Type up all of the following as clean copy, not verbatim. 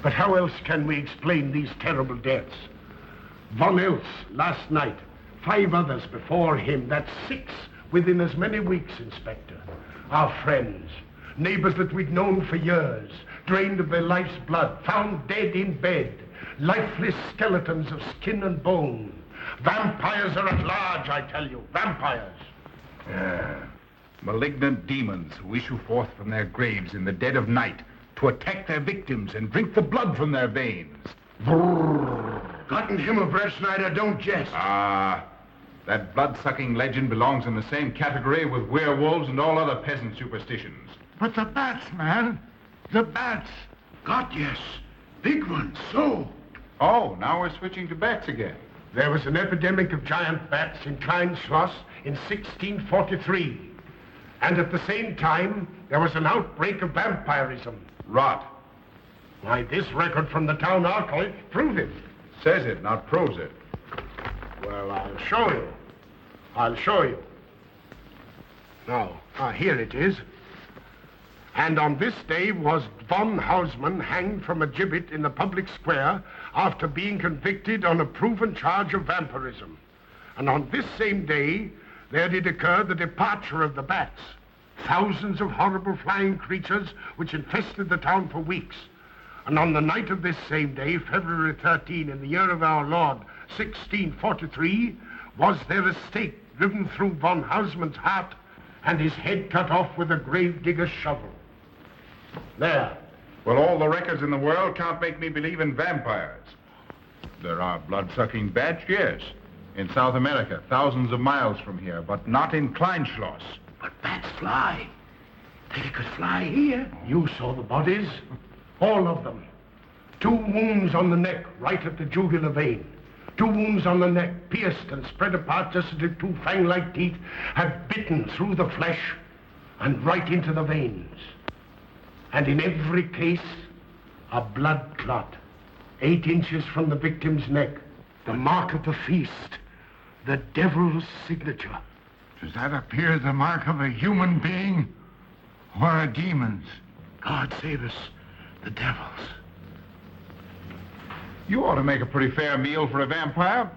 But how else can we explain these terrible deaths? Von Elst last night, 5 others before him, that's 6 within as many weeks, Inspector. Our friends, neighbors that we'd known for years, drained of their life's blood, found dead in bed, lifeless skeletons of skin and bone. Vampires are at large, I tell you, vampires. Yeah. Malignant demons who issue forth from their graves in the dead of night to attack their victims and drink the blood from their veins. Gotten Himmelbrecht, Schneider, don't jest. That blood-sucking legend belongs in the same category with werewolves and all other peasant superstitions. But the bats, man. The bats. God, yes. Big ones, so. Oh, now we're switching to bats again. There was an epidemic of giant bats in Kleinschloss in 1643. And at the same time, there was an outbreak of vampirism. Rot. Why, this record from the town archive proves it. Says it, not proves it. Well, I'll show you. I'll show you. Now, here it is. And on this day was von Hausmann hanged from a gibbet in the public square after being convicted on a proven charge of vampirism. And on this same day, there did occur the departure of the bats. Thousands of horrible flying creatures which infested the town for weeks. And on the night of this same day, February 13, in the year of our Lord, 1643, was there a stake driven through von Hausmann's heart and his head cut off with a grave digger's shovel. There. Well, all the records in the world can't make me believe in vampires. There are blood-sucking bats, yes. In South America, thousands of miles from here, but not in Kleinschloss. But bats fly. They could fly here. You saw the bodies. All of them. 2 wounds on the neck, right at the jugular vein. 2 wounds on the neck, pierced and spread apart just as if 2 fang-like teeth had bitten through the flesh and right into the veins. And in every case, a blood clot, 8 inches from the victim's neck. The mark of the feast, the devil's signature. Does that appear the mark of a human being or a demon's? God save us, the devil's. You ought to make a pretty fair meal for a vampire.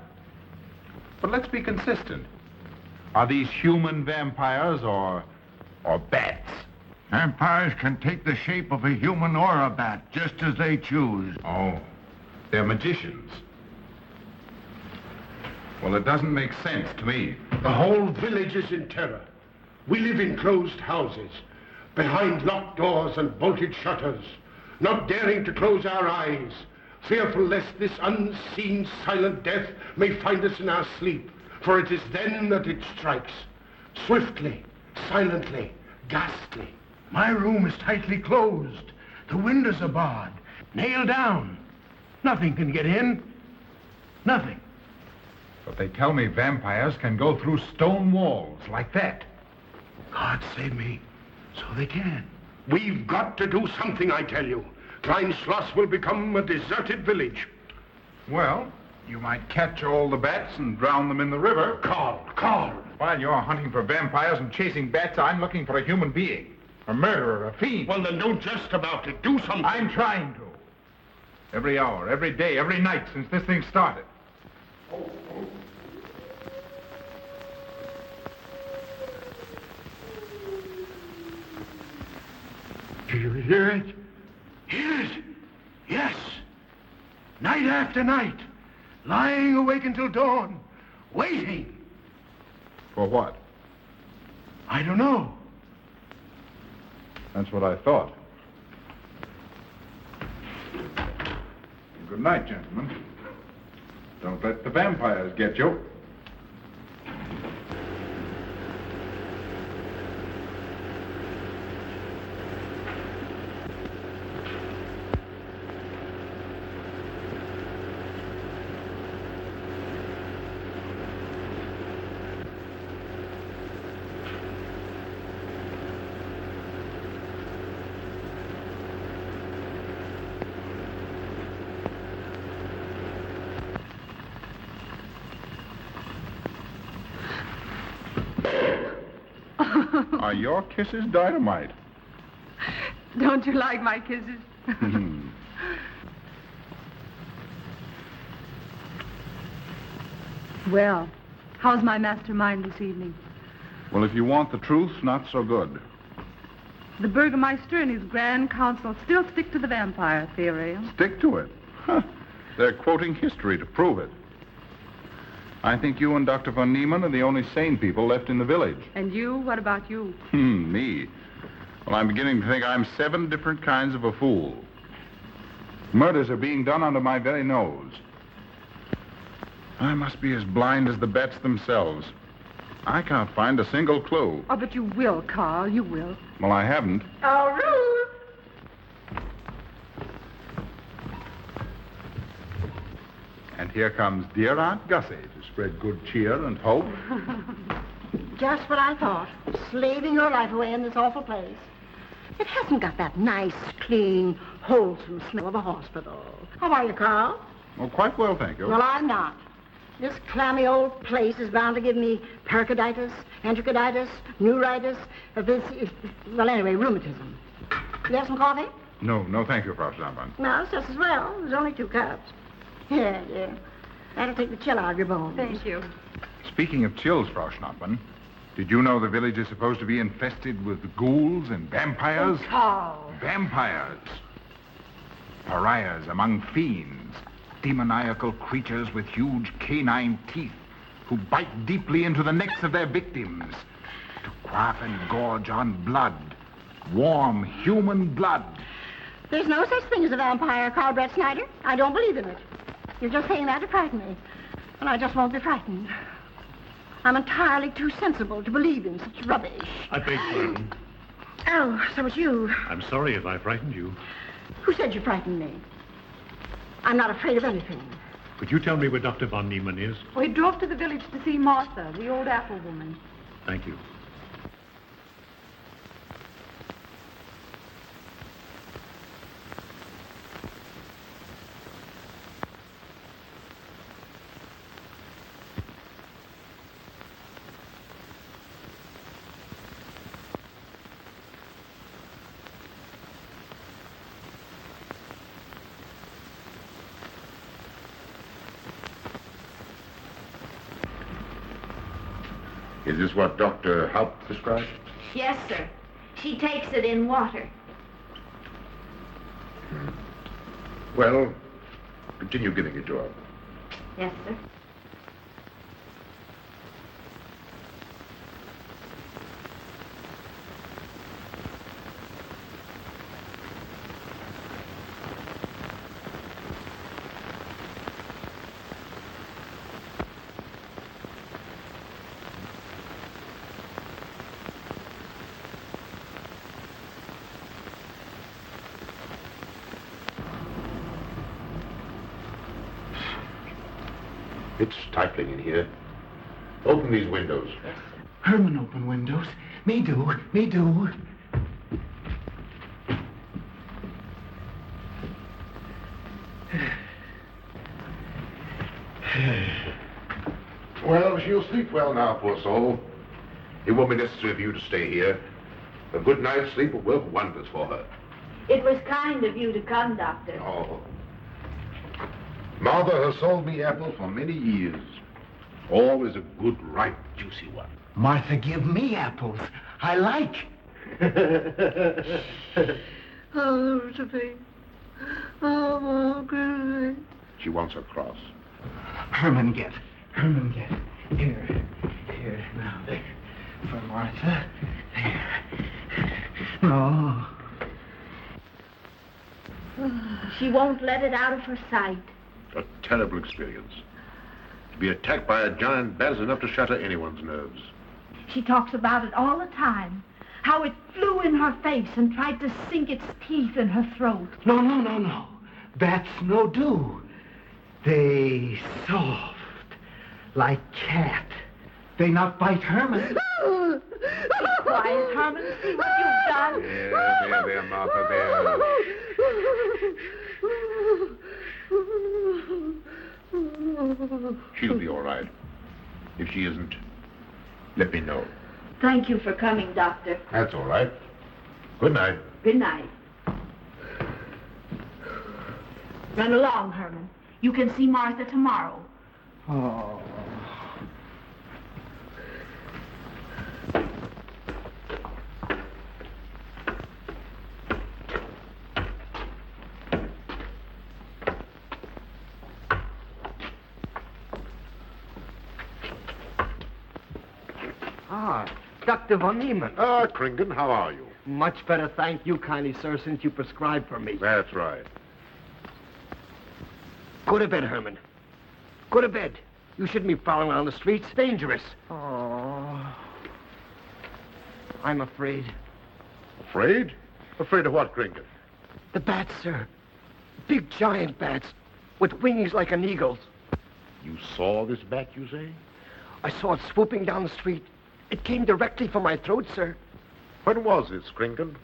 But let's be consistent. Are these human vampires or bats? Vampires can take the shape of a human or a bat, just as they choose. Oh, they're magicians. Well, it doesn't make sense to me. The whole village is in terror. We live in closed houses, behind locked doors and bolted shutters, not daring to close our eyes, fearful lest this unseen silent death may find us in our sleep, for it is then that it strikes, swiftly, silently, ghastly. My room is tightly closed. The windows are barred, nailed down. Nothing can get in. Nothing. But they tell me vampires can go through stone walls like that. God save me. So they can. We've got to do something, I tell you. Kleinschloss will become a deserted village. Well, you might catch all the bats and drown them in the river. Carl. While you're hunting for vampires and chasing bats, I'm looking for a human being. A murderer, a fiend. Well, then don't jest about it. Do something. I'm trying to. Every hour, every day, every night since this thing started. Do you hear it? Hear it? Yes. Night after night. Lying awake until dawn. Waiting. For what? I don't know. That's what I thought. Good night, gentlemen. Don't let the vampires get you. Are your kisses dynamite? Don't you like my kisses? Well, how's my mastermind this evening? Well, if you want the truth, not so good. The Burgermeister and his Grand Council still stick to the vampire theory. Stick to it. Huh. They're quoting history to prove it. I think you and Dr. von Niemann are the only sane people left in the village. And you? What about you? Me? Well, I'm beginning to think I'm 7 different kinds of a fool. Murders are being done under my very nose. I must be as blind as the bats themselves. I can't find a single clue. Oh, but you will, Carl. You will. Well, I haven't. Oh, Ruth! And here comes dear Aunt Gussie to spread good cheer and hope. Just what I thought. Slaving your life away in this awful place. It hasn't got that nice, clean, wholesome smell of a hospital. How are you, Carl? Oh, quite well, thank you. Well, I'm not. This clammy old place is bound to give me pericarditis, enterocolitis, neuritis, well, anyway, rheumatism. You have some coffee? No, thank you, Frau Stammmann. No, it's just as well. There's only 2 cups. Yeah. That'll take the chill out of your bones. Thank you. Speaking of chills, Frau Schnappmann, did you know the village is supposed to be infested with ghouls and vampires? Oh, Carl. Vampires. Pariahs among fiends. Demoniacal creatures with huge canine teeth who bite deeply into the necks of their victims to quaff and gorge on blood. Warm human blood. There's no such thing as a vampire, Carl Brett Snyder. I don't believe in it. You're just saying that to frighten me. And I just won't be frightened. I'm entirely too sensible to believe in such rubbish. I beg pardon. Oh, so it's you. I'm sorry if I frightened you. Who said you frightened me? I'm not afraid of anything. Could you tell me where Dr. von Niemann is? We drove to the village to see Martha, the old apple woman. Thank you. Is this what Dr. Haupt prescribed? Yes, sir. She takes it in water. Well, continue giving it to her. Yes, sir. It's stifling in here. Open these windows. Herman open windows. Me do. Well, she'll sleep well now, poor soul. It won't be necessary for you to stay here. A good night's sleep will work wonders for her. It was kind of you to come, Doctor. Oh. Martha has sold me apples for many years. Always a good, ripe, juicy one. Martha, give me apples. I like. Oh, Sophie. Oh, good. She wants her cross. Herman, get. Here. Now, there. For Martha. There. No. She won't let it out of her sight. A terrible experience. To be attacked by a giant bat is enough to shatter anyone's nerves. She talks about it all the time. How it flew in her face and tried to sink its teeth in her throat. No. Bats no do. They soft, like cat. They not bite Herman. Be quiet, Herman. See what you've done. There, Martha, there. She'll be all right. If she isn't, let me know. Thank you for coming, Doctor. That's all right. Good night. Good night. Run along, Herman. You can see Martha tomorrow. Oh. Dr. von Niemann. Ah, Kringen, how are you? Much better, thank you kindly, sir, since you prescribed for me. That's right. Go to bed, Herman. Go to bed. You shouldn't be prowling around the streets. Dangerous. Oh. I'm afraid. Afraid? Afraid of what, Kringen? The bats, sir. Big giant bats with wings like an eagle's. You saw this bat, you say? I saw it swooping down the street. It came directly for my throat, sir. When was this, Kringen?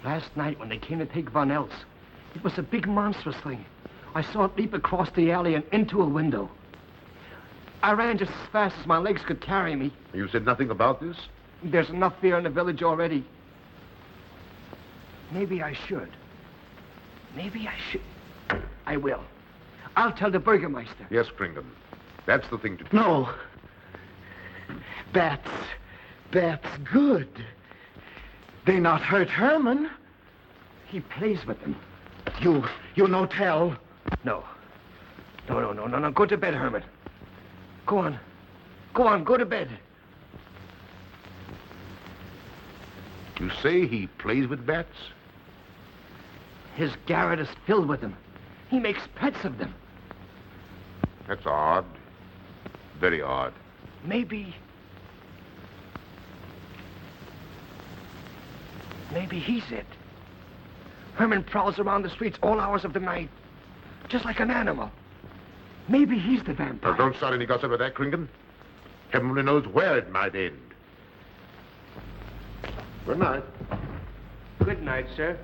Last night when they came to take Von Els. It was a big monstrous thing. I saw it leap across the alley and into a window. I ran just as fast as my legs could carry me. You said nothing about this? There's enough fear in the village already. Maybe I should. I will. I'll tell the Burgermeister. Yes, Kringen. That's the thing to do. No. Bats good. They not hurt Herman. He plays with them. You no tell. No. No. Go to bed, Herman. Go on, go to bed. You say he plays with bats? His garret is filled with them. He makes pets of them. That's odd. Very odd. Maybe he's it. Herman prowls around the streets all hours of the night, just like an animal. Maybe he's the vampire. Now, don't start any gossip about that, Kringen. Heaven only knows where it might end. Good night. Good night, sir.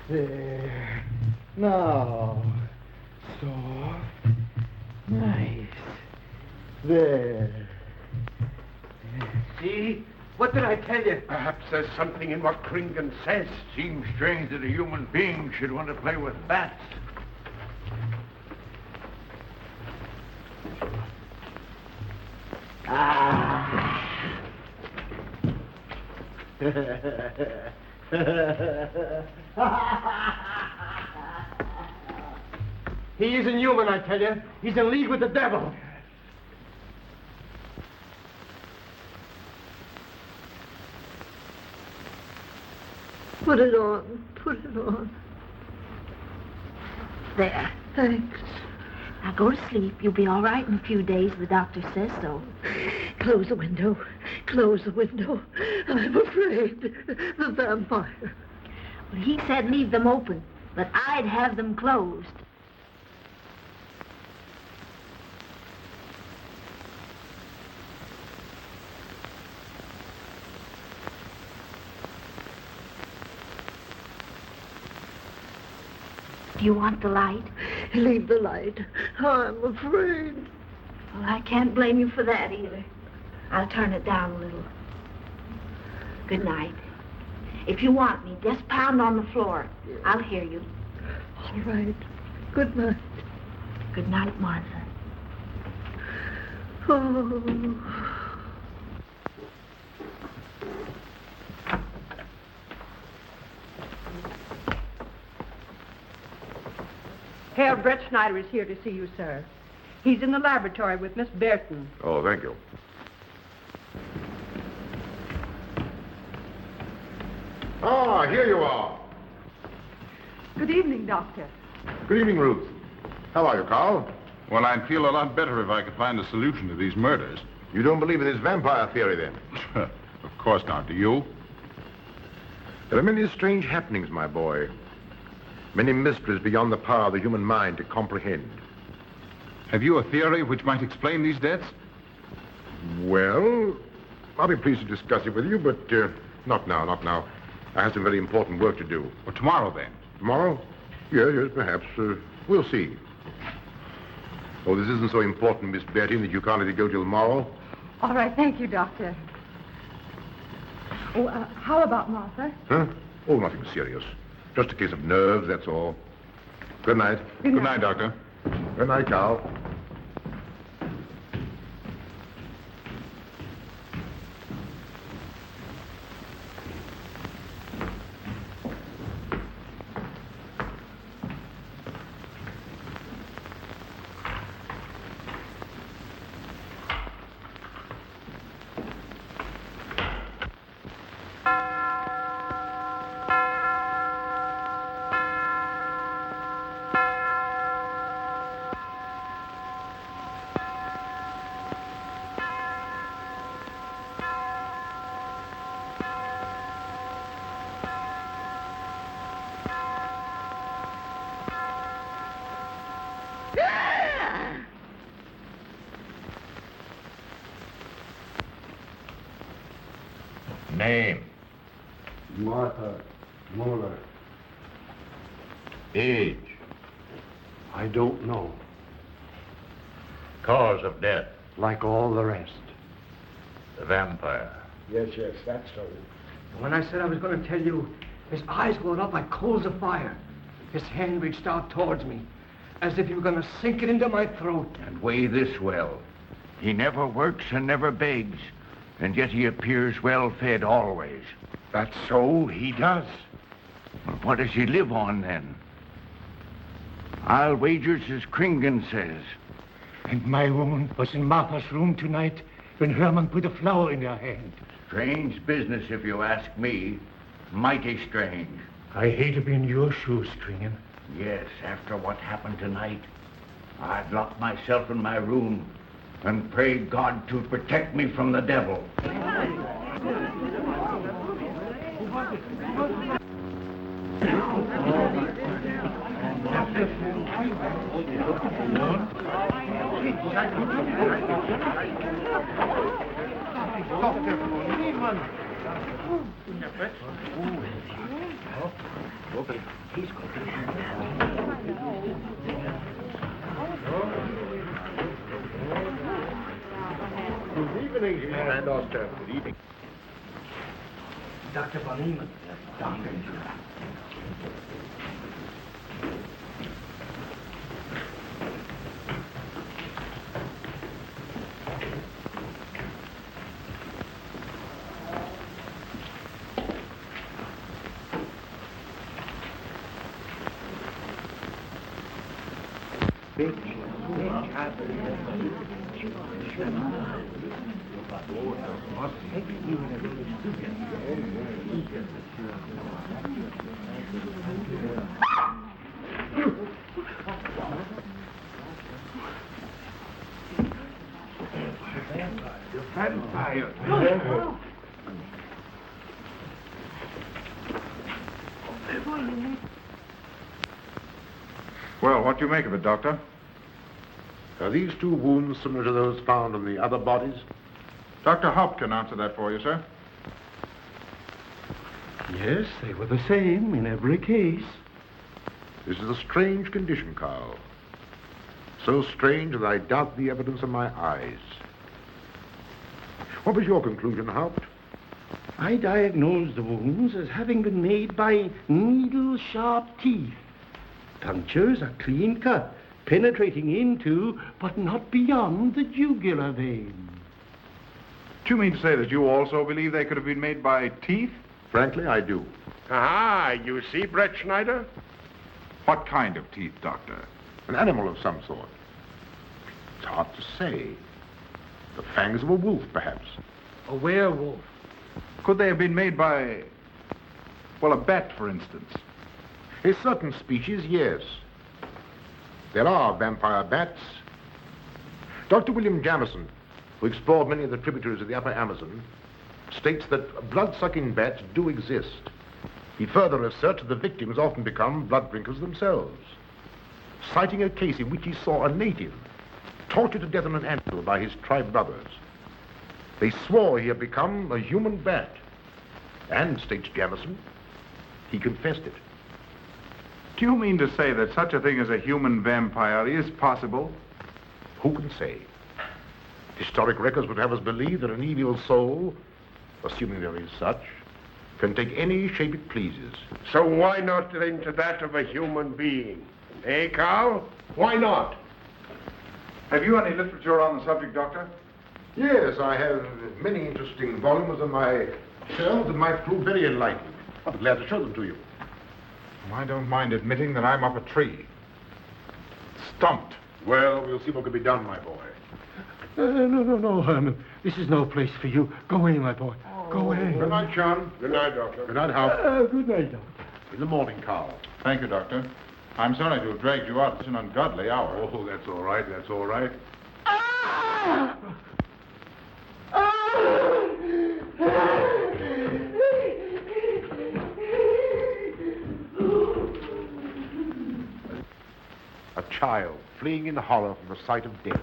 There. Now. Soft. Nice. There. See? What did I tell you? Perhaps there's something in what Kringen says. Seems strange that a human being should want to play with bats. He isn't human, I tell you. He's in league with the devil. Put it on. There. Thanks. Now go to sleep. You'll be all right in a few days. The doctor says so. Close the window. I'm afraid. The vampire. Well, he said leave them open, but I'd have them closed. Do you want the light? Leave the light. I'm afraid. Well, I can't blame you for that either. I'll turn it down a little. Good night. If you want me, just pound on the floor. I'll hear you. All right. Good night. Good night, Martha. Oh. Sheriff Brett Schneider is here to see you, sir. He's in the laboratory with Miss Burton. Oh, thank you. Ah, here you are. Good evening, Doctor. Good evening, Ruth. How are you, Carl? Well, I'd feel a lot better if I could find a solution to these murders. You don't believe in this vampire theory, then? Of course not. Do you? There are many strange happenings, my boy. Many mysteries beyond the power of the human mind to comprehend. Have you a theory which might explain these deaths? Well, I'll be pleased to discuss it with you, but not now, not now. I have some very important work to do. Well, tomorrow, then. Tomorrow? Yes, perhaps. We'll see. Oh, this isn't so important, Miss Betty, that you can't let it go till tomorrow. All right, thank you, Doctor. Oh, how about Martha? Huh? Oh, nothing serious. Just a case of nerves, that's all. Good night. Good Good night, Doctor. Good night, Carl. Name. Martha Muller. Age. I don't know. Cause of death. Like all the rest. The vampire. Yes, that's so. When I said I was going to tell you, his eyes glowed up like coals of fire. His hand reached out towards me, as if he were going to sink it into my throat. And weigh this well. He never works and never begs, and yet he appears well-fed always. That's so, he does. What does he live on, then? I'll wager it's as Kringen says. And my wound was in Martha's room tonight when Herman put a flower in her hand. Strange business, if you ask me. Mighty strange. I hate to be in your shoes, Kringen. Yes, after what happened tonight, I'd lock myself in my room and pray God to protect me from the devil. Good evening, Van Oster. Good evening. Dr. Von Niemann. Doctor. Vampire. Well, what do you make of it, Doctor? Are these two wounds similar to those found on the other bodies? Dr. Haupt can answer that for you, sir. Yes, they were the same in every case. This is a strange condition, Carl. So strange that I doubt the evidence of my eyes. What was your conclusion, Haupt? I diagnosed the wounds as having been made by needle-sharp teeth. Punctures are clean cut, penetrating into, but not beyond, the jugular vein. Do you mean to say that you also believe they could have been made by teeth? Frankly, I do. Ah, you see, Brett Schneider? What kind of teeth, Doctor? An animal of some sort. It's hard to say. The fangs of a wolf, perhaps. A werewolf. Could they have been made by, well, a bat, for instance? A certain species, yes. There are vampire bats. Dr. William Jamison, who explored many of the tributaries of the upper Amazon, states that blood-sucking bats do exist. He further asserts that the victims often become blood drinkers themselves, citing a case in which he saw a native tortured to death on an anthill by his tribe brothers. They swore he had become a human bat, and, states Jamison, he confessed it. Do you mean to say that such a thing as a human vampire is possible? Who can say? Historic records would have us believe that an evil soul, assuming there is such, can take any shape it pleases. So why not into that of a human being? Eh, Carl? Why not? Have you any literature on the subject, Doctor? Yes, I have many interesting volumes on my shelves that might prove very enlightening. I'll be glad to show them to you. I don't mind admitting that I'm up a tree. Stumped. Well, we'll see what can be done, my boy. No, Herman. This is no place for you. Go away, my boy. Go away. Good night, John. Good night, Doctor. Good night, Hal. Good night, Doctor. In the morning, Carl. Thank you, Doctor. I'm sorry to have dragged you out at such an ungodly hour. Oh, that's all right. That's all right. A child fleeing in horror from the sight of death.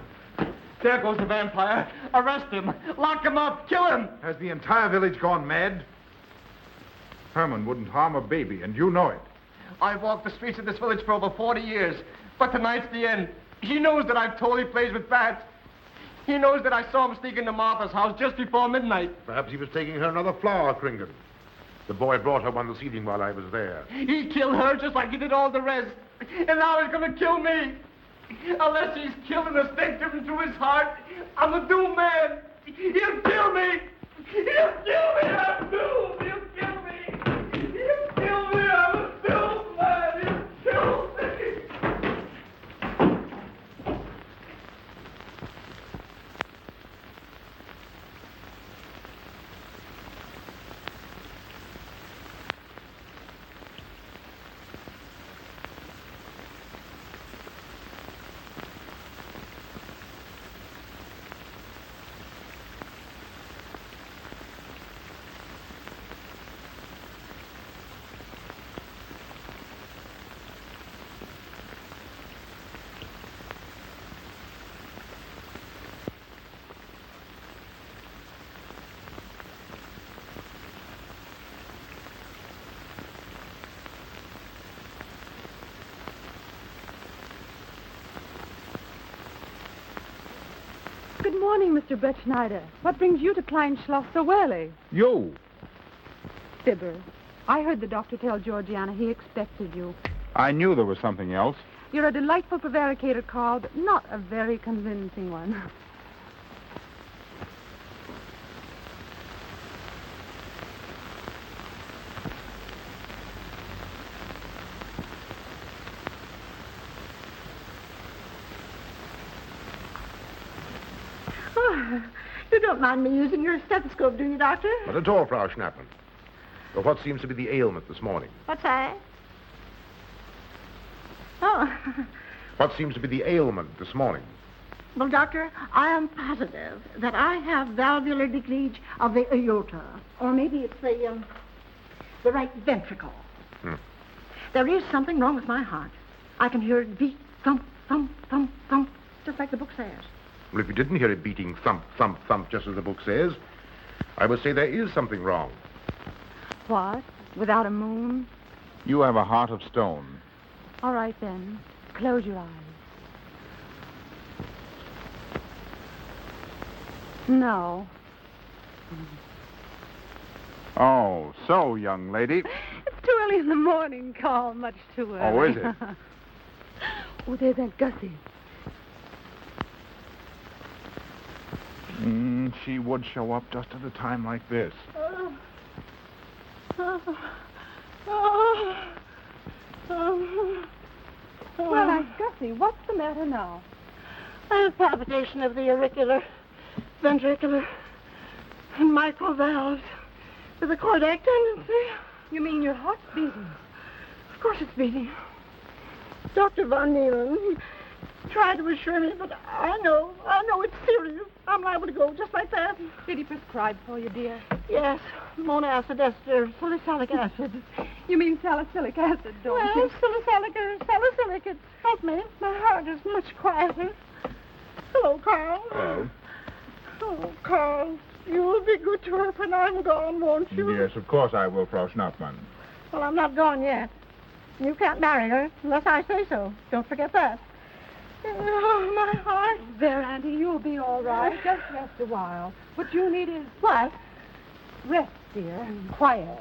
There goes the vampire. Arrest him. Lock him up. Kill him. Has the entire village gone mad? Herman wouldn't harm a baby, and you know it. I've walked the streets of this village for over 40 years, but tonight's the end. He knows that I've told he plays with bats. He knows that I saw him sneak into Martha's house just before midnight. Perhaps he was taking her another flower, Kringan. The boy brought her one this evening while I was there. He killed her just like he did all the rest. And now he's going to kill me. Unless he's killing a stake driven through his heart, I'm a doomed man. He'll kill me. He'll kill me. I'm doomed. He'll kill me. He'll kill me. I'm a doomed man. He'll kill me. Good morning, Mr. Brett Schneider. What brings you to Klein Schloss so early? You. Fibber, I heard the doctor tell Georgiana he expected you. I knew there was something else. You're a delightful prevaricator, Carl, but not a very convincing one. You don't mind me using your stethoscope, do you, Doctor? Not at all, Frau Schnappen. But what seems to be the ailment this morning? What's that? Oh. What seems to be the ailment this morning? Well, Doctor, I am positive that I have valvular leakage of the aorta. Or maybe it's the right ventricle. There is something wrong with my heart. I can hear it beat, thump, thump, thump, thump, just like the book says. Well, if you didn't hear it beating thump, thump, thump, just as the book says, I would say there is something wrong. What? Without a moon? You have a heart of stone. All right, then. Close your eyes. No. Oh, so, young lady. It's too early in the morning, Carl. Much too early. Oh, is it? Oh, there's Aunt Gussie. She would show up just at a time like this. Well, now, Gussie, what's the matter now? I have palpitation of the auricular, ventricular, and mitral valves with a cardiac tendency. You mean your heart's beating? Of course it's beating. Dr. Von Neelen, he tried to assure me, but I know it's serious. I'm liable to go just like that. Did he prescribe for you, dear? Yes, monacid ester, salicylic acid. You mean salicylic acid, don't Well, you? salicylic, it helped me. My heart is much quieter. Hello, Carl. Hello. Oh, Carl, you'll be good to her when I'm gone, won't you? Yes, of course I will, Frau Schnappmann. Well, I'm not gone yet. You can't marry her unless I say so. Don't forget that. Oh, my heart. There, Auntie, you'll be all right. Just rest a while. What you need is What? rest, dear, and quiet.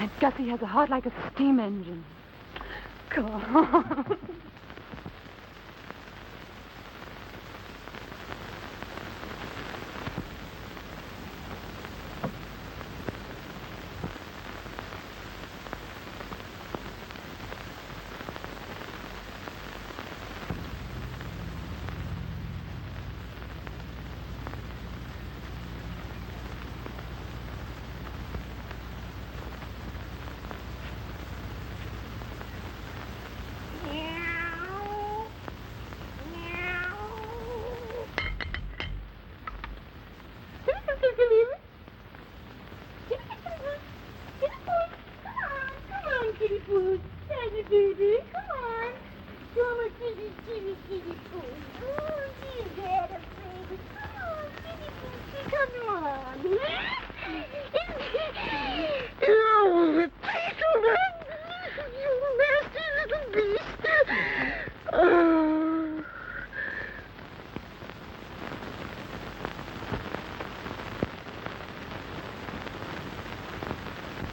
And Gussie has a heart like a steam engine. Come on.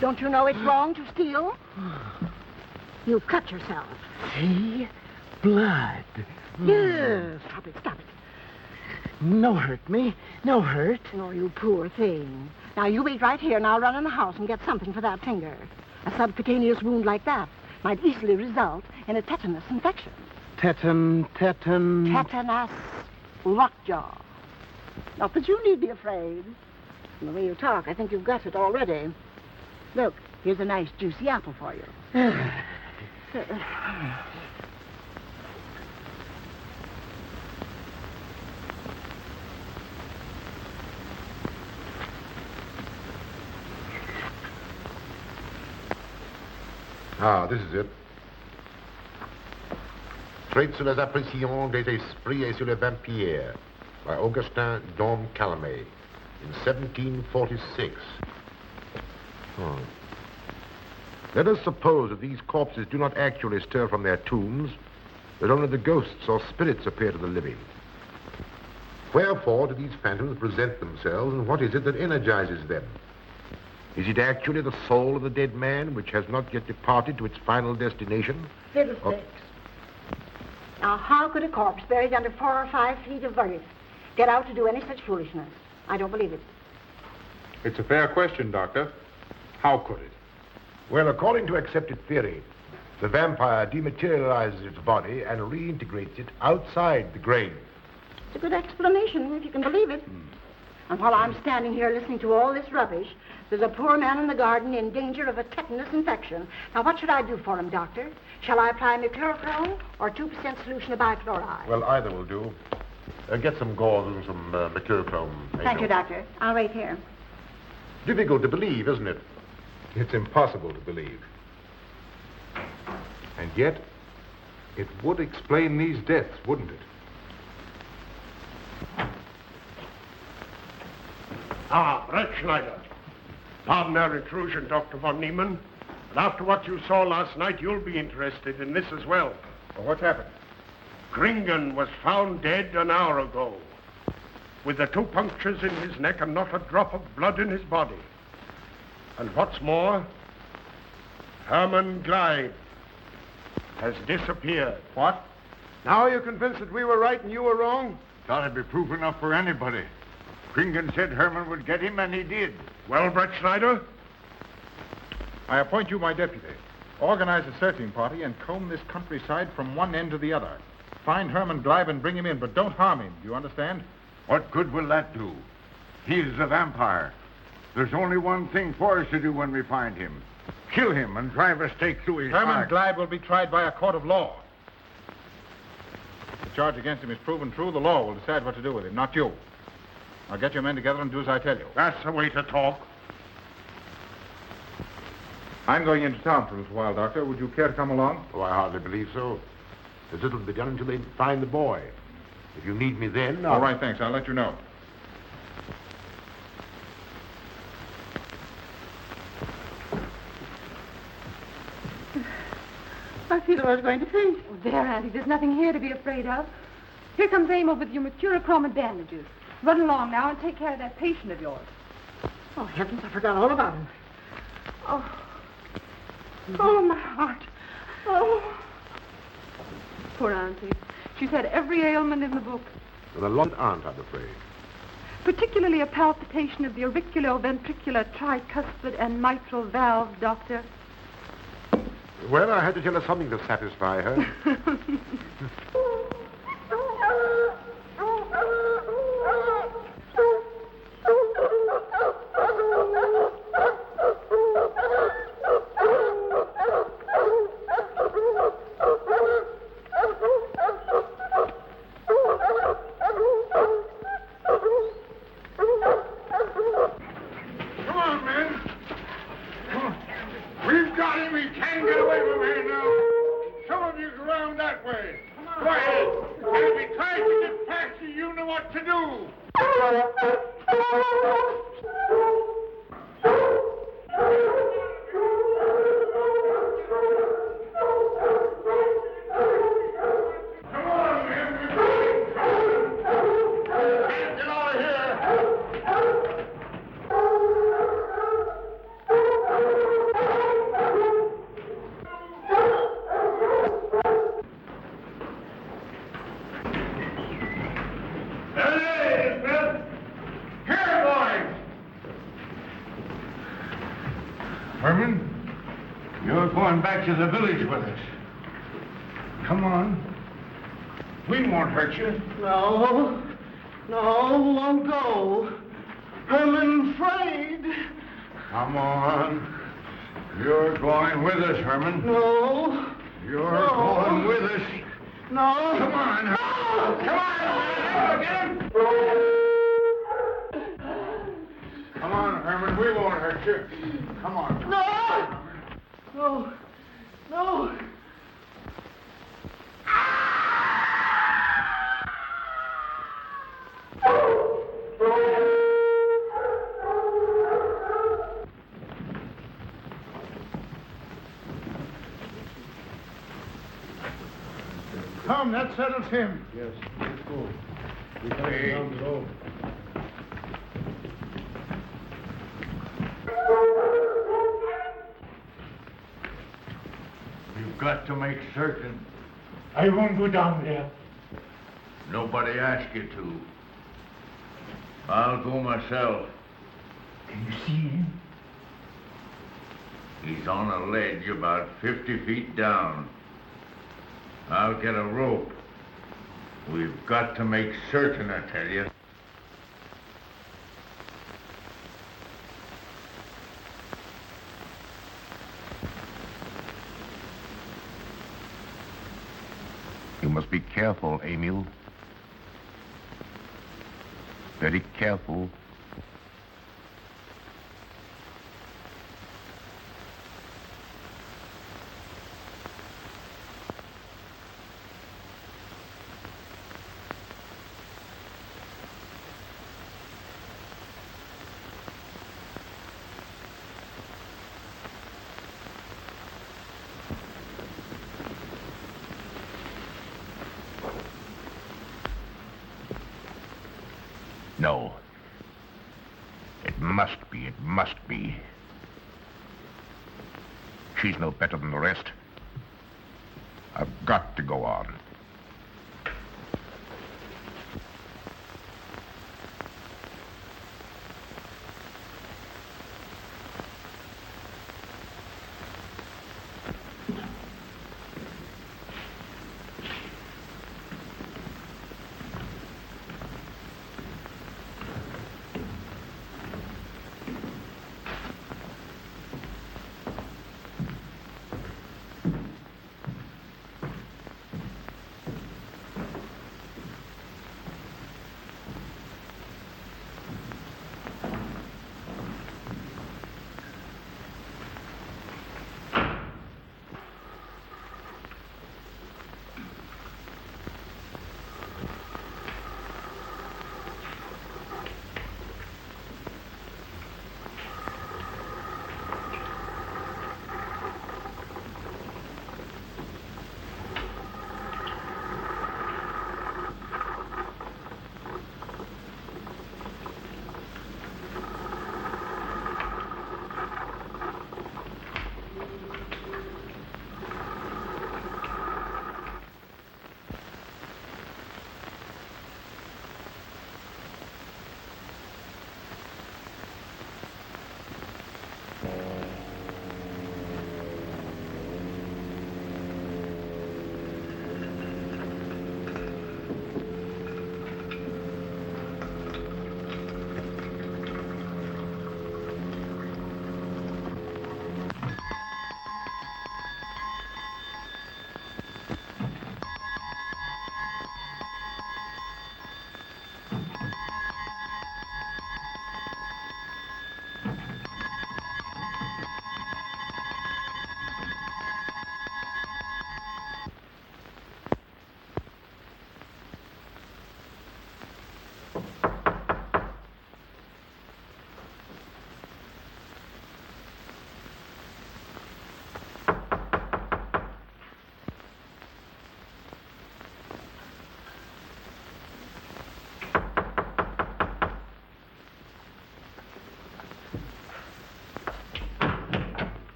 Don't you know it's wrong to steal? You cut yourself. See? Blood. Yes. Stop it. No hurt me. No hurt. Oh, you poor thing. Now, you wait right here, and I'll run in the house and get something for that finger. A subcutaneous wound like that might easily result in a tetanus infection. Tetanus. Tetanus lockjaw. Not that you need be afraid. From the way you talk, I think you've got it already. Look, here's a nice juicy apple for you. Ah, this is it. Traits sur les apparitions des esprits et sur les vampires by Augustin Dom Calame in 1746. Let us suppose that these corpses do not actually stir from their tombs, that only the ghosts or spirits appear to the living. Wherefore do these phantoms present themselves, and what is it that energizes them? Is it actually the soul of the dead man, which has not yet departed to its final destination? Fiddlesticks. Now, how could a corpse buried under 4 or 5 feet of earth get out to do any such foolishness? I don't believe it. It's a fair question, Doctor. How could it? Well, according to accepted theory, the vampire dematerializes its body and reintegrates it outside the grave. It's a good explanation, if you can believe it. And while I'm standing here listening to all this rubbish, there's a poor man in the garden in danger of a tetanus infection. Now, what should I do for him, Doctor? Shall I apply mercurochrome or 2% solution of bichloride? Well, either will do. Get some gauze and some mercurochrome. Thank you, Doctor. I'll wait here. Difficult to believe, isn't it? It's impossible to believe. And yet, it would explain these deaths, wouldn't it? Ah, Brettschneider. Pardon our intrusion, Dr. von Niemann. But after what you saw last night, you'll be interested in this as well. Well, what's happened? Kringen was found dead an hour ago, with the 2 punctures in his neck and not a drop of blood in his body. And what's more, Hermann Gleib has disappeared. What? Now you're convinced that we were right and you were wrong? Thought it'd be proof enough for anybody. Kringen said Herman would get him, and he did. Well, Brett Schneider? I appoint you my deputy. Organize a searching party and comb this countryside from one end to the other. Find Herman Gleib and bring him in, but don't harm him. Do you understand? What good will that do? He is a vampire. There's only one thing for us to do when we find him. Kill him and drive a stake through his Herman heart. Gleib will be tried by a court of law. If the charge against him is proven true, the law will decide what to do with him, not you. Now get your men together and do as I tell you. That's the way to talk. I'm going into town for a little while, Doctor. Would you care to come along? Oh, I hardly believe so. There's little to be done until they find the boy. If you need me then, All right, thanks. I'll let you know. I feel I was going to faint. Oh, there, Auntie, there's nothing here to be afraid of. Here comes Emil with your mercurochrome and bandages. Run along now and take care of that patient of yours. Oh, heavens, I forgot all about him. Oh. Oh, my heart. Oh. Poor Auntie. She's had every ailment in the book. And a lot aren't, I'm afraid. Particularly a palpitation of the auriculoventricular, tricuspid, and mitral valve, Doctor. Well, I had to tell her something to satisfy her. Come on, men. Come on. We've got him. He can't get away from here now. Some of you go around that way. Go ahead. And if he tries to get past you, you know what to do. Come on, men. Get out of here. There it is, Bill. Here, boys. Herman, you're going back to the village with us. Come on. We won't hurt you. No, won't go. Herman afraid. Come on. You're going with us, Herman. No, You're No. going with us. no. Come on, Herman. Come on, get him. Come on, Herman. We won't hurt you. Come on. No. Come, that settles him. Yes, let's go. We got to down below. You've got to make certain. I won't go down there. Nobody asked you to. I'll go myself. Can you see him? He's on a ledge about 50 feet down. I'll get a rope. We've got to make certain, I tell you. You must be careful, Emil. Very careful. No. It must be. She's no better than the rest. I've got to go on.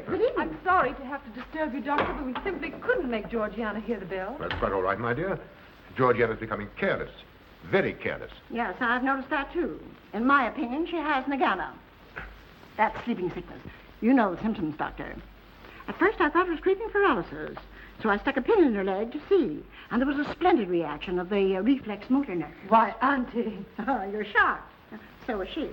Good evening. I'm sorry to have to disturb you, Doctor, but we simply couldn't make Georgiana hear the bell. That's quite all right, my dear. Georgiana's becoming careless. Very careless. Yes, I've noticed that, too. In my opinion, she has Nagana. That's sleeping sickness. You know the symptoms, Doctor. At first, I thought it was creeping paralysis, so I stuck a pin in her leg to see. And there was a splendid reaction of the reflex motor nerve. Why, Auntie. Oh, you're shocked. So was she.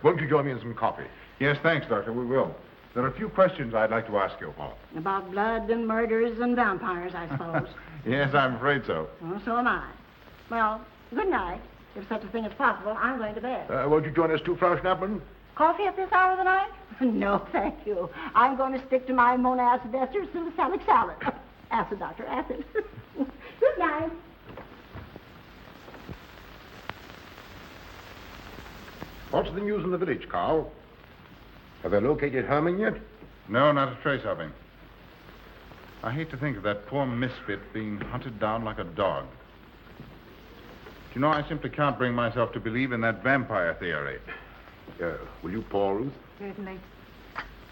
Won't you join me in some coffee? Yes, thanks, Doctor. We will. There are a few questions I'd like to ask you. About blood and murders and vampires, I suppose. Yes, I'm afraid so. Well, so am I. Well, good night. If such a thing is possible, I'm going to bed. Won't you join us too, Frau Schnappmann? Coffee at this hour of the night? No, thank you. I'm going to stick to my monacid ester salicylic salad. Acid, Doctor, acid. Good night. What's the news in the village, Carl? Have they located Herman yet? No, not a trace of him. I hate to think of that poor misfit being hunted down like a dog. Do you know, I simply can't bring myself to believe in that vampire theory. Will you pour, Ruth? Certainly.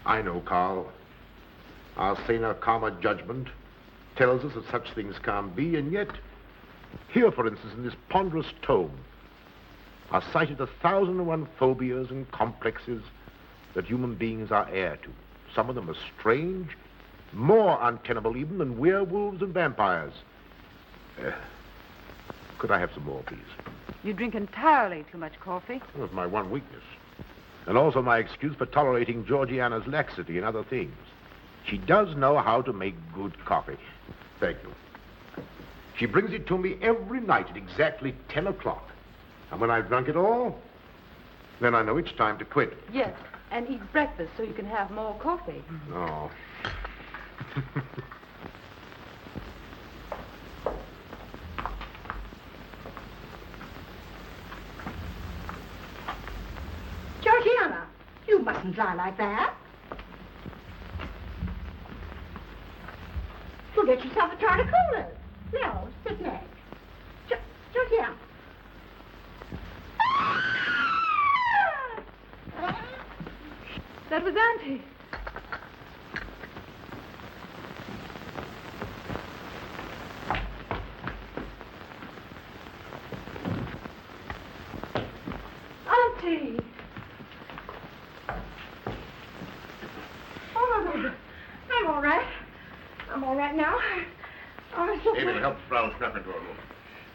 I know, Carl. Our saner, calmer judgment tells us that such things can't be, and yet, here, for instance, in this ponderous tome, are cited 1,001 phobias and complexes that human beings are heir to. Some of them are strange, more untenable even than werewolves and vampires. Could I have some more, please? You drink entirely too much coffee. That's my one weakness. And also my excuse for tolerating Georgiana's laxity and other things. She does know how to make good coffee. Thank you. She brings it to me every night at exactly 10 o'clock. And when I've drunk it all, then I know it's time to quit. Yes, and eat breakfast so you can have more coffee. No. Georgiana, you mustn't lie like that. You'll get yourself a torticolis. No, sit next. Georgiana. That was Auntie. Auntie! Oh, I'm all right. I'm all right now. Oh, so David, help Frau Schnappmann to her room.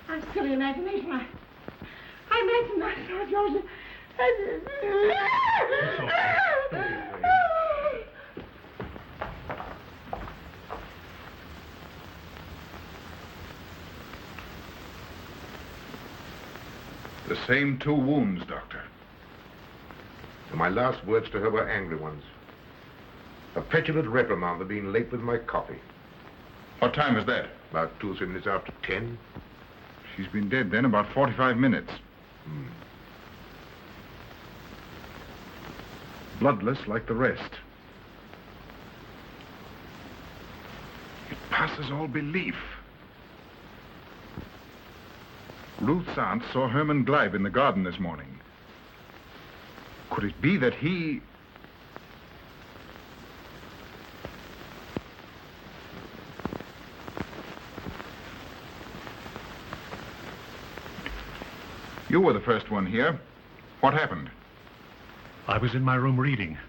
I'm silly imagination. I imagine myself, Joseph. The same 2 wounds, Doctor. And my last words to her were angry ones. A petulant reprimand for being late with my coffee. What time is that? About 2 or 3 minutes after 10. She's been dead then about 45 minutes. Bloodless like the rest. It passes all belief. Ruth's aunt saw Herman Gleib in the garden this morning. Could it be that he... You were the first one here. What happened? I was in my room reading.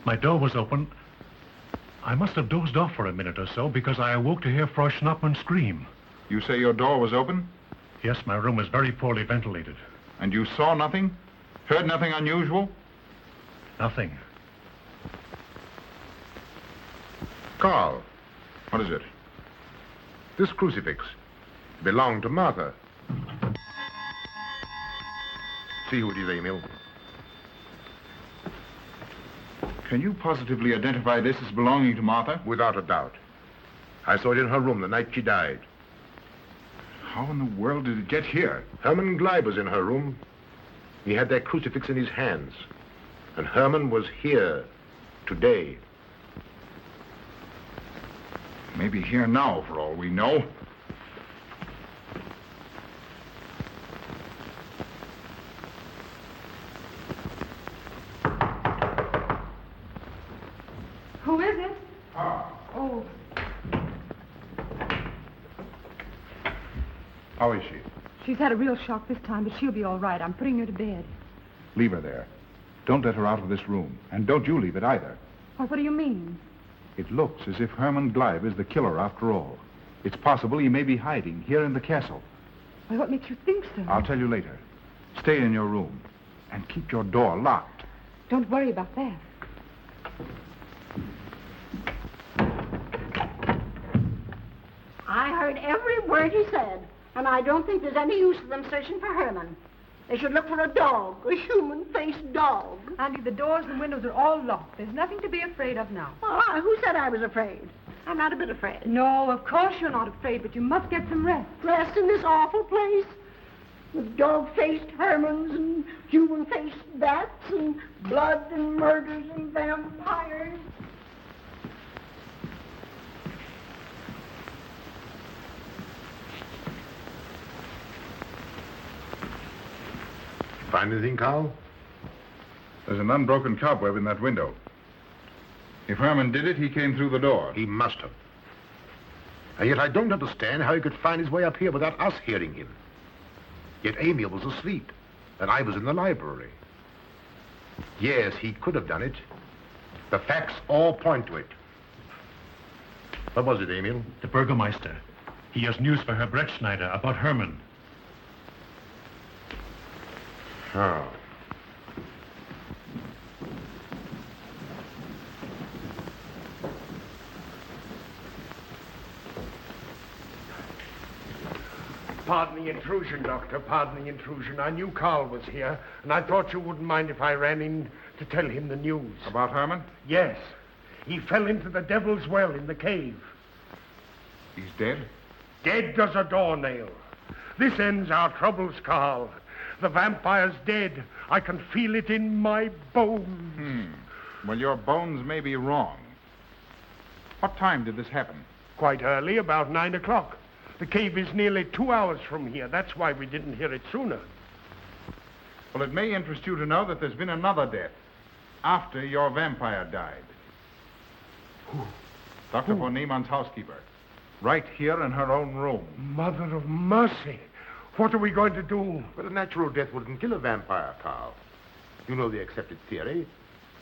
My door was open. I must have dozed off for a minute or so because I awoke to hear Frau Schnappmann scream. You say your door was open? Yes, my room is very poorly ventilated. And you saw nothing? Heard nothing unusual? Nothing. Carl, what is it? This crucifix belonged to Martha. See who it is, Emil. Can you positively identify this as belonging to Martha? Without a doubt. I saw it in her room the night she died. How in the world did it get here? Herman Gleib was in her room. He had that crucifix in his hands. And Herman was here today. Maybe here now, for all we know. Who is it? Ah. Oh, How is she? she's had a real shock this time, but she'll be all right. I'm putting her to bed. Leave her there. Don't let her out of this room. And don't you leave it either. Why, what do you mean? It looks as if Herman Gleib is the killer after all. It's possible he may be hiding here in the castle. Why, what makes you think so? I'll tell you later. Stay in your room and keep your door locked. Don't worry about that. I heard every word he said, and I don't think there's any use of them searching for Herman. They should look for a dog, a human-faced dog. Andy, the doors and windows are all locked. There's nothing to be afraid of now. Well, who said I was afraid? I'm not a bit afraid. No, of course you're not afraid, but you must get some rest. Rest in this awful place with dog-faced Hermans and human-faced bats and blood and murders and vampires. Find anything, Carl? There's an unbroken cobweb in that window. If Herman did it, he came through the door. He must have. And yet I don't understand how he could find his way up here without us hearing him. Yet Amy was asleep, and I was in the library. Yes, he could have done it. The facts all point to it. What was it, Emil? The Burgermeister. He has news for Herr Brettschneider about Herman. Oh. Pardon the intrusion, Doctor. Pardon the intrusion. I knew Carl was here, and I thought you wouldn't mind if I ran in to tell him the news. About Herman? Yes. He fell into the Devil's Well in the cave. He's dead? Dead as a doornail. This ends our troubles, Carl. The vampire's dead. I can feel it in my bones. Well, your bones may be wrong. What time did this happen? Quite early, about 9 o'clock. The cave is nearly 2 hours from here. That's why we didn't hear it sooner. Well, it may interest you to know that there's been another death after your vampire died. Who? Dr. von Niemann's housekeeper. Right here in her own room. Mother of mercy. What are we going to do? But a natural death wouldn't kill a vampire, Carl. You know the accepted theory.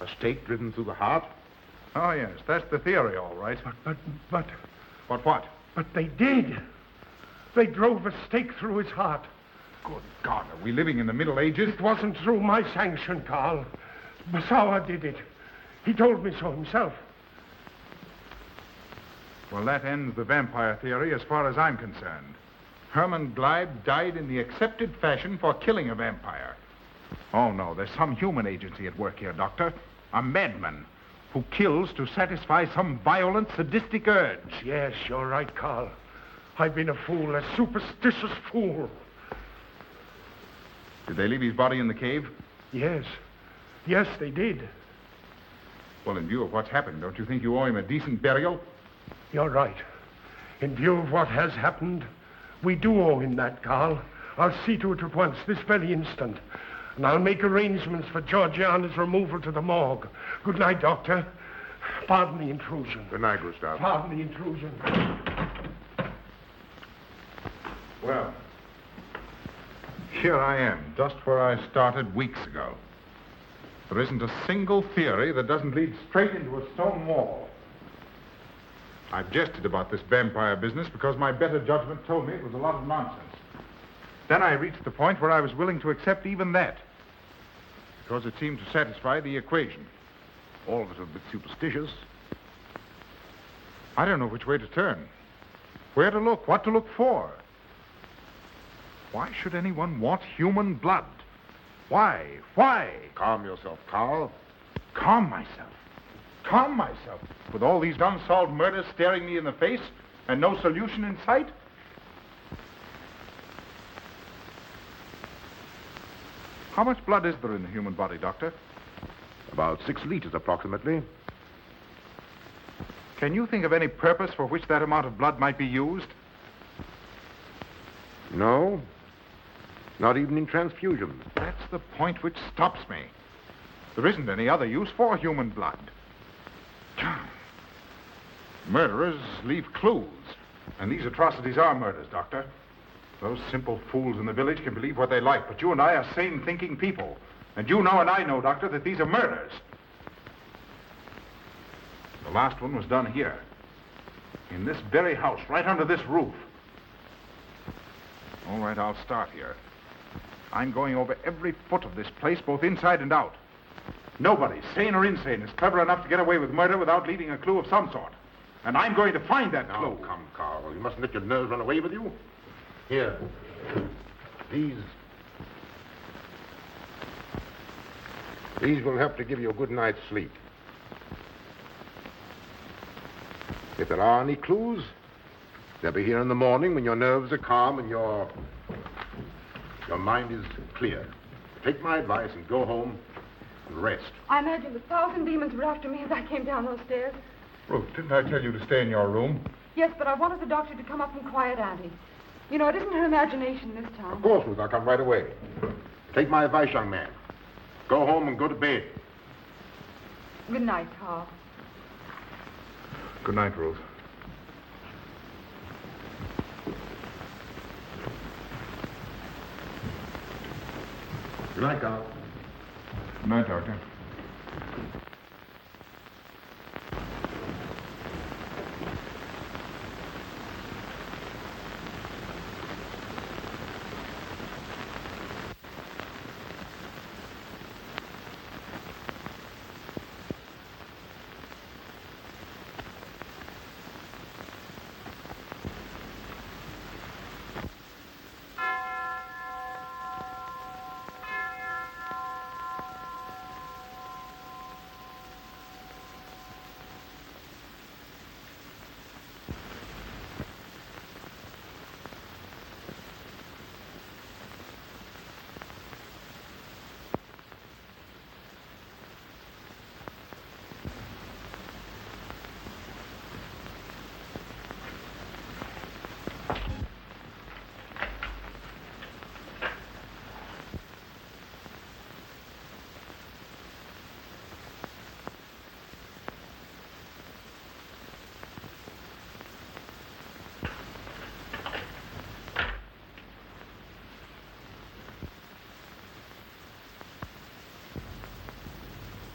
A stake driven through the heart. Oh, yes, that's the theory, all right. But... But what? But they did. They drove a stake through his heart. Good God, are we living in the Middle Ages? It wasn't through my sanction, Carl. Basawa did it. He told me so himself. Well, that ends the vampire theory as far as I'm concerned. Herman Gleib died in the accepted fashion for killing a vampire. Oh, no, there's some human agency at work here, Doctor. A madman who kills to satisfy some violent, sadistic urge. Yes, you're right, Carl. I've been a fool, a superstitious fool. Did they leave his body in the cave? Yes. Yes, they did. Well, in view of what's happened, don't you think you owe him a decent burial? You're right. In view of what has happened, we do owe him that, Carl. I'll see to it at once, this very instant. And I'll make arrangements for Georgiana's removal to the morgue. Good night, Doctor. Pardon the intrusion. Good night, Gustav. Pardon the intrusion. Well, here I am, just where I started weeks ago. There isn't a single theory that doesn't lead straight into a stone wall. I've jested about this vampire business because my better judgment told me it was a lot of nonsense. Then I reached the point where I was willing to accept even that, because it seemed to satisfy the equation. All of it a bit superstitious. I don't know which way to turn, where to look, what to look for. Why should anyone want human blood? Why? Why? Calm yourself, Carl. Calm myself. Calm myself. With all these unsolved murders staring me in the face and no solution in sight? How much blood is there in the human body, Doctor? About 6 liters, approximately. Can you think of any purpose for which that amount of blood might be used? No. Not even in transfusion. That's the point which stops me. There isn't any other use for human blood. Murderers leave clues. And these atrocities are murders, Doctor. Those simple fools in the village can believe what they like, but you and I are sane, thinking people. And you know and I know, Doctor, that these are murders. The last one was done here. In this very house, right under this roof. All right, I'll start here. I'm going over every foot of this place, both inside and out. Nobody, sane or insane, is clever enough to get away with murder without leaving a clue of some sort. And I'm going to find that clue. Come, Carl. You mustn't let your nerves run away with you. Here. These will help to give you a good night's sleep. If there are any clues, they'll be here in the morning when your nerves are calm and your mind is clear. Take my advice and go home and rest. I imagine 1,000 demons were after me as I came down those stairs. Ruth, didn't I tell you to stay in your room? Yes, but I wanted the doctor to come up and quiet Auntie. You know, it isn't her imagination this time. Of course, Ruth, I'll come right away. Take my advice, young man. Go home and go to bed. Good night, Carl. Good night, Ruth. Good night, Carl. Good night, Doctor.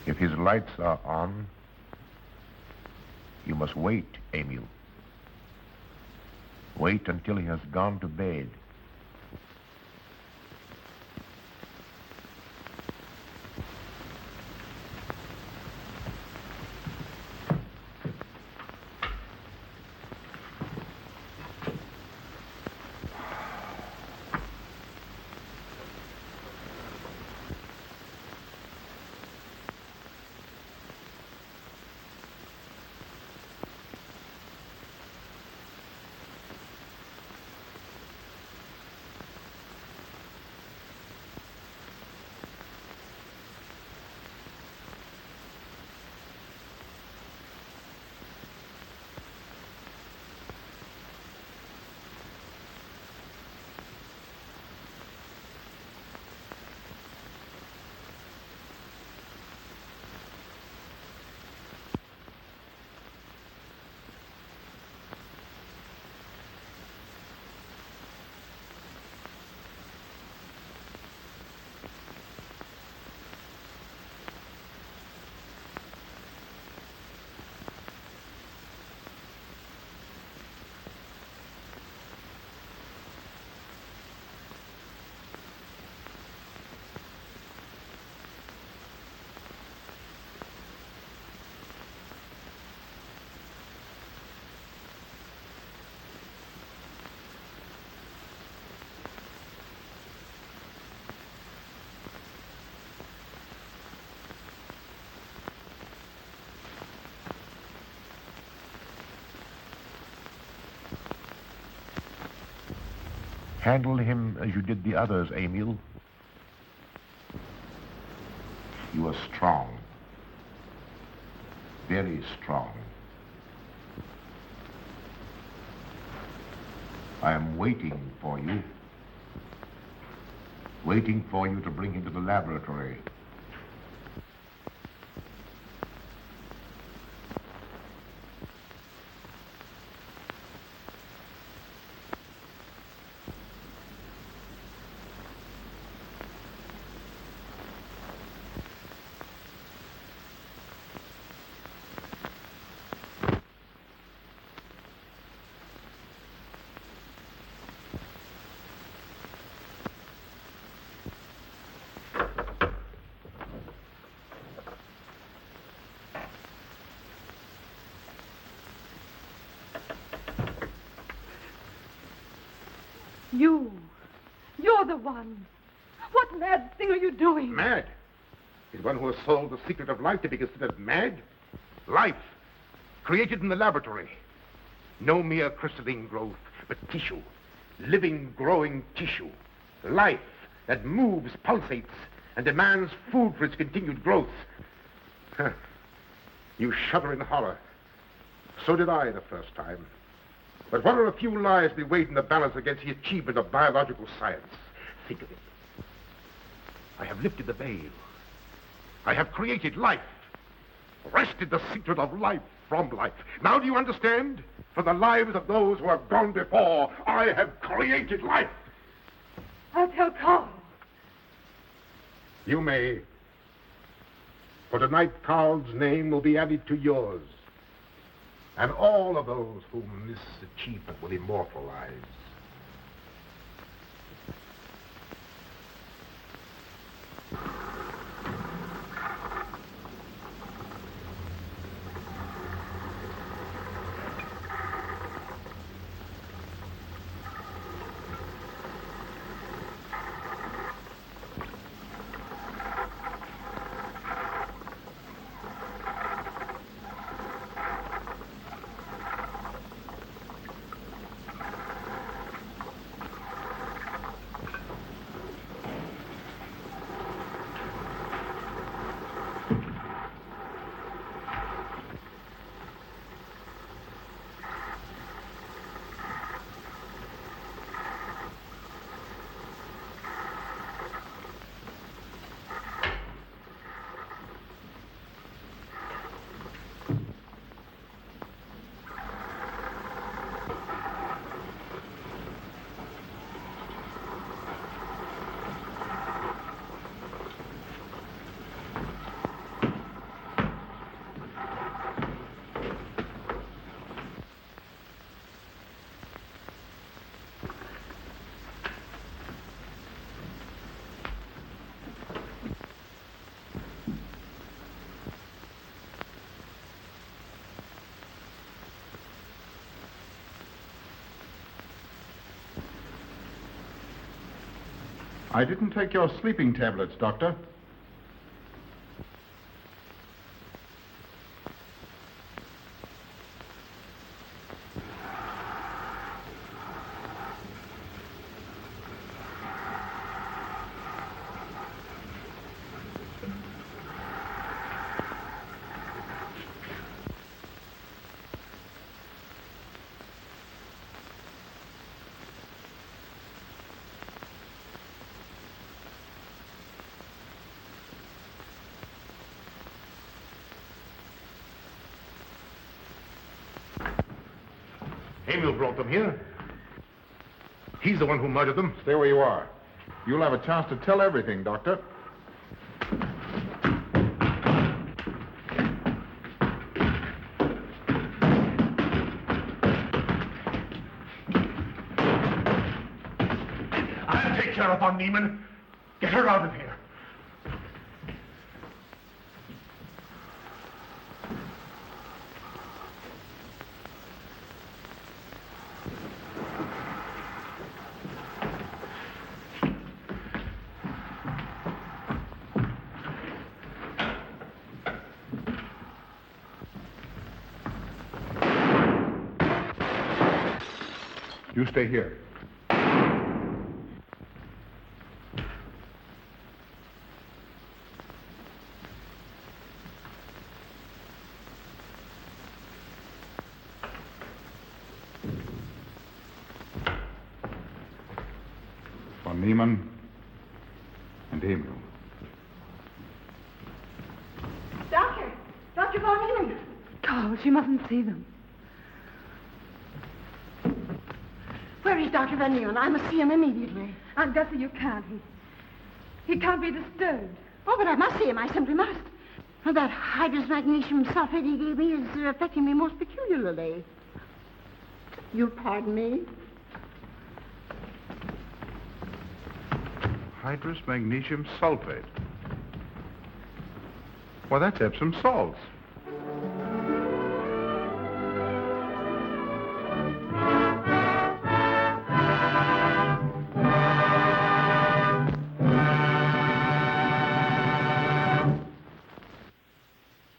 If his lights are on, you must wait, Emil. Wait until he has gone to bed. Handle him as you did the others, Emil. You are strong. Very strong. I am waiting for you. Waiting for you to bring him to the laboratory. You're the one. What mad thing are you doing? Mad? Is one who has solved the secret of life to be considered mad? Life, created in the laboratory. No mere crystalline growth, but tissue. Living, growing tissue. Life that moves, pulsates, and demands food for its continued growth. Huh. You shudder in horror. So did I the first time. But what are a few lives to be weighed in the balance against the achievement of biological science? Think of it. I have lifted the veil. I have created life. Wrested the secret of life from life. Now do you understand? For the lives of those who have gone before, I have created life. I'll tell Carl. You may. For tonight, Carl's name will be added to yours. And all of those whom this achievement will immortalize. I didn't take your sleeping tablets, Doctor. Emil brought them here. He's the one who murdered them. Stay where you are. You'll have a chance to tell everything, Doctor. I'll take care of von Niemann. Get her out of here. You stay here. Von Niemann and Emil. Doctor! Dr. Von Neumann! Carl, she mustn't see them. Where is Dr. Van Neumann? I must see him immediately. Aunt Gussie, you can't. He can't be disturbed. Oh, but I must see him. I simply must. That hydrous magnesium sulfate he gave me is affecting me most peculiarly. You'll pardon me? Hydrous magnesium sulfate. Well, that's Epsom salts.